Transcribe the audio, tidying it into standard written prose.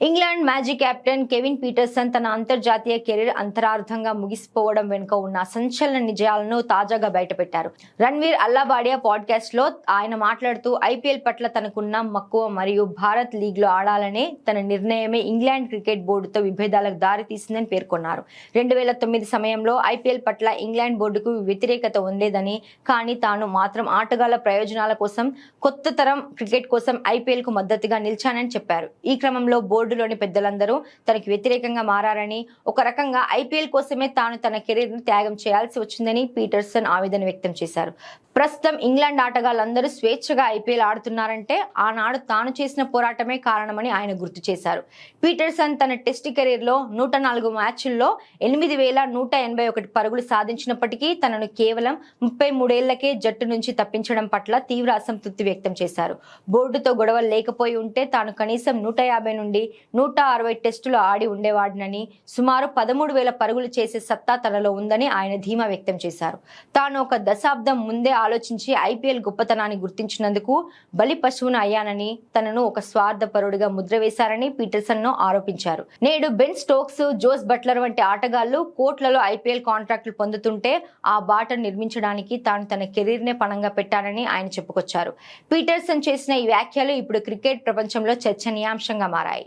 England మాజీ captain Kevin Pietersen తన అంతర్జాతీయ కెరీర్ అంతరార్థంగా ముగిసిపోవడం వెనుక ఉన్న సంచలన నిజాలను తాజాగా బయటపెట్టారు. రణ్వీర్ అల్లాబాడియా పాడ్కాస్ట్ లో ఆయన మాట్లాడుతూ ఐపీఎల్ పట్ల తనకున్న మక్కువ మరియు భారత్ లీగ్ లో ఆడాలనే తన నిర్ణయమే ఇంగ్లాండ్ క్రికెట్ బోర్డుతో విభేదాలకు దారితీసిందని పేర్కొన్నారు. 2009 సమయంలో ఐపీఎల్ పట్ల ఇంగ్లాండ్ బోర్డుకు వ్యతిరేకత ఉండేదని, కానీ తాను మాత్రం ఆటగాళ్ల ప్రయోజనాల కోసం, కొత్త తరం క్రికెట్ కోసం ఐపీఎల్ కు మద్దతుగా నిలిచానని చెప్పారు. ఈ క్రమంలో బోర్డులోని పెద్దలందరూ తనకి వ్యతిరేకంగా మారారని, ఒక రకంగా ఐపీఎల్ కోసమే తాను తన కెరీర్ ను త్యాగం చేయాల్సి వచ్చిందని పీటర్సన్ ఆవేదన వ్యక్తం చేశారు. ప్రస్తుతం ఇంగ్లాండ్ ఆటగాళ్లందరూ స్వేచ్ఛగా ఐపీఎల్ ఆడుతున్నారంటే ఆనాడు తాను చేసిన పోరాటమే కారణమని ఆయన గుర్తు చేశారు. పీటర్సన్ తన టెస్ట్ కెరీర్ లో 104 మ్యాచ్ల్లో 8,181 పరుగులు సాధించినప్పటికీ తనను కేవలం 33 ఏళ్లకే జట్టు నుంచి తప్పించడం పట్ల తీవ్ర అసంతృప్తి వ్యక్తం చేశారు. బోర్డుతో గొడవలు లేకపోయి ఉంటే తాను కనీసం 150 నుండి 160 టెస్టులు ఆడి ఉండేవాడినని, సుమారు 13,000 పరుగులు చేసే సత్తా తనలో ఉందని ఆయన ధీమా వ్యక్తం చేశారు. తాను ఒక దశాబ్దం ముందే ఆలోచించి ఐపీఎల్ గొప్పతనాన్ని గుర్తించినందుకు బలి పశువును అయ్యానని, తనను ఒక స్వార్థపరుడిగా ముద్ర వేశారని పీటర్సన్ ను ఆరోపించారు. నేడు బెన్ స్టోక్స్, జోస్ బట్లర్ వంటి ఆటగాళ్లు కోట్లలో ఐపీఎల్ కాంట్రాక్టులు పొందుతుంటే ఆ బాట నిర్మించడానికి తాను తన కెరీర్ నే పణంగా పెట్టానని ఆయన చెప్పుకొచ్చారు. పీటర్సన్ చేసిన ఈ వ్యాఖ్యలు ఇప్పుడు క్రికెట్ ప్రపంచంలో చర్చనీయాంశంగా మారాయి.